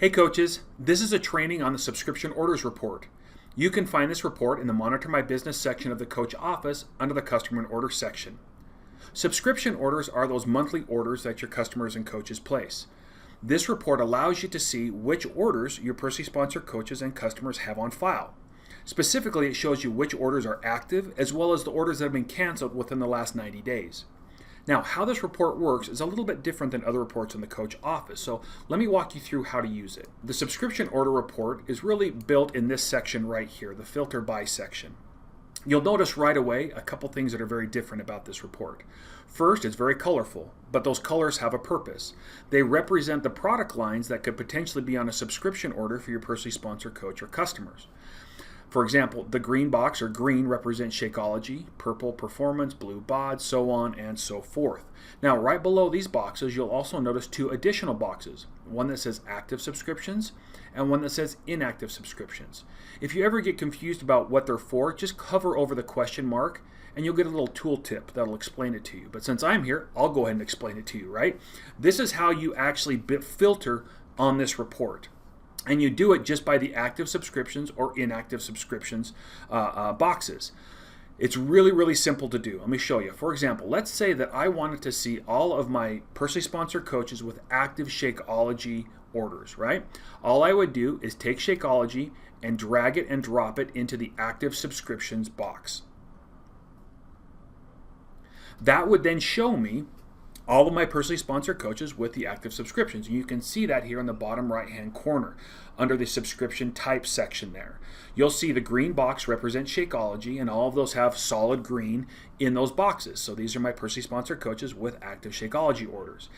Hey coaches, this is a training on the subscription orders report. You can find this report in the Monitor My Business section of the Coach office under the Customer and Order section. Subscription orders are those monthly orders that your customers and coaches place. This report allows you to see which orders your personally sponsored coaches and customers have on file. Specifically, it shows you which orders are active as well as the orders that have been canceled within the last 90 days. Now, how this report works is a little bit different than other reports in the Coach office, so let me walk you through how to use it. The subscription order report is really built in this section right here, the Filter By section. You'll notice right away a couple things that are very different about this report. First, it's very colorful, but those colors have a purpose. They represent the product lines that could potentially be on a subscription order for your personally sponsored coach or customers. For example, the green box or green represents Shakeology, purple performance, blue bod, so on and so forth. Now, right below these boxes, you'll also notice two additional boxes, one that says active subscriptions and one that says inactive subscriptions. If you ever get confused about what they're for, just hover over the question mark and you'll get a little tooltip that'll explain it to you. But since I'm here, I'll go ahead and explain it to you, right? This is how you actually filter on this report. And you do it just by the active subscriptions or inactive subscriptions boxes. It's really, really simple to do. Let me show you. For example, let's say that I wanted to see all of my personally sponsored coaches with active Shakeology orders, right? All I would do is take Shakeology and drag it and drop it into the active subscriptions box. That would then show me all of my personally sponsored coaches with the active subscriptions. And you can see that here in the bottom right-hand corner under the subscription type section there. You'll see the green box represents Shakeology, and all of those have solid green in those boxes. So these are my personally sponsored coaches with active Shakeology orders.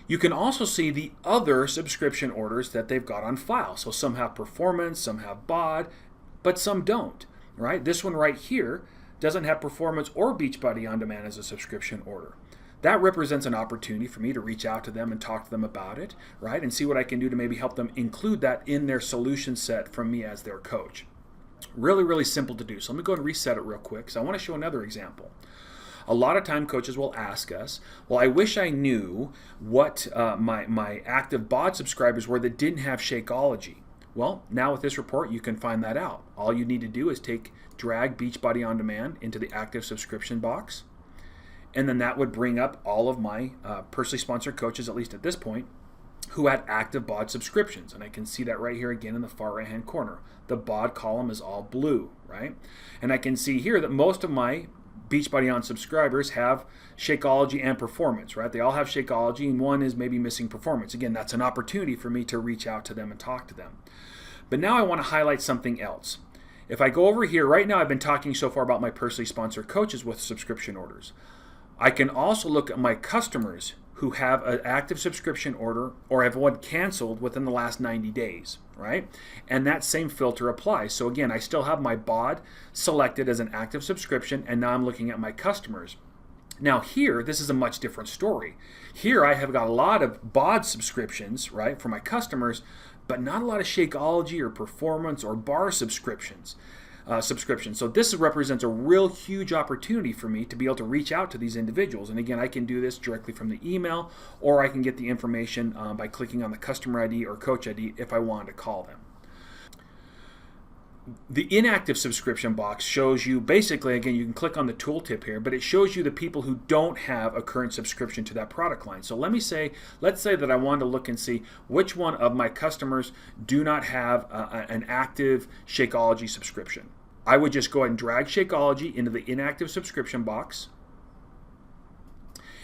You can also see the other subscription orders that they've got on file. So some have performance, some have bod, but some don't, right? This one right here doesn't have performance or Beachbody on demand as a subscription order. That represents an opportunity for me to reach out to them and talk to them about it, right? And see what I can do to maybe help them include that in their solution set from me as their coach. Really, really simple to do. So let me go and reset it real quick because I want to show another example. A lot of time coaches will ask us, well, I wish I knew what my active bod subscribers were that didn't have Shakeology. Well, now with this report, you can find that out. All you need to do is drag Beachbody On Demand into the active subscription box. And then that would bring up all of my personally sponsored coaches, at least at this point, who had active bod subscriptions. And I can see that right here again in the far right-hand corner. The bod column is all blue, right? And I can see here that most of my Beachbody On subscribers have Shakeology and performance, right? They all have Shakeology and one is maybe missing performance. Again, that's an opportunity for me to reach out to them and talk to them. But now I want to highlight something else. If I go over here, right now I've been talking so far about my personally sponsored coaches with subscription orders. I can also look at my customers who have an active subscription order or have one canceled within the last 90 days, right? And that same filter applies. So again, I still have my bod selected as an active subscription, and now I'm looking at my customers. Now here, this is a much different story. Here I have got a lot of bod subscriptions, right, for my customers, but not a lot of Shakeology or performance or bar subscriptions. So this represents a real huge opportunity for me to be able to reach out to these individuals. And again, I can do this directly from the email, or I can get the information by clicking on the customer ID or coach ID if I wanted to call them. The inactive subscription box shows you basically, again, you can click on the tooltip here, but it shows you the people who don't have a current subscription to that product line. So let's say that I wanted to look and see which one of my customers do not have an active Shakeology subscription. I would just go ahead and drag Shakeology into the inactive subscription box.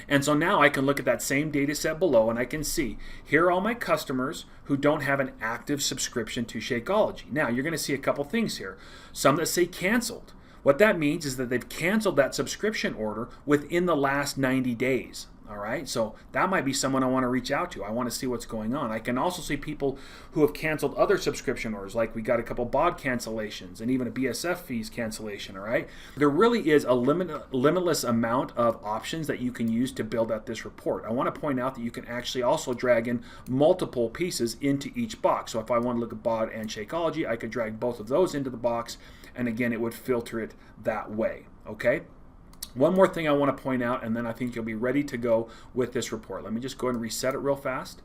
And so now I can look at that same data set below and I can see here are all my customers who don't have an active subscription to Shakeology. Now you're going to see a couple things here. Some that say canceled. What that means is that they've canceled that subscription order within the last 90 days. All right, so that might be someone I want to reach out to. I want to see what's going on. I can also see people who have canceled other subscription orders, like we got a couple bod cancellations and even a BSF fees cancellation, all right? There really is a limitless amount of options that you can use to build out this report. I want to point out that you can actually also drag in multiple pieces into each box. So if I want to look at bod and Shakeology, I could drag both of those into the box, and again, it would filter it that way, okay? One more thing I want to point out, and then I think you'll be ready to go with this report. Let me just go ahead and reset it real fast.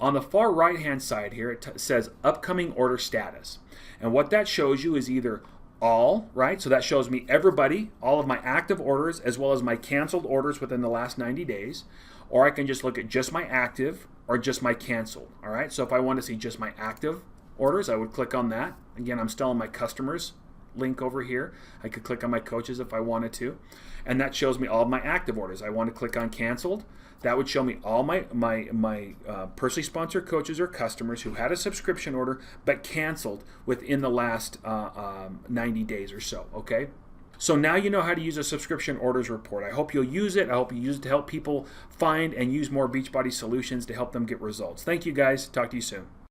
On the far right hand side here, it says upcoming order status. And what that shows you is either all, right? So that shows me everybody, all of my active orders, as well as my canceled orders within the last 90 days. Or I can just look at just my active or just my canceled, all right? So if I want to see just my active orders, I would click on that. Again, I'm still on my customers link over here. I could click on my coaches if I wanted to. And that shows me all of my active orders. I want to click on canceled. That would show me all my personally sponsored coaches or customers who had a subscription order but canceled within the last 90 days or so, okay? So now you know how to use a subscription orders report. I hope you'll use it. I hope you use it to help people find and use more Beachbody solutions to help them get results. Thank you guys. Talk to you soon.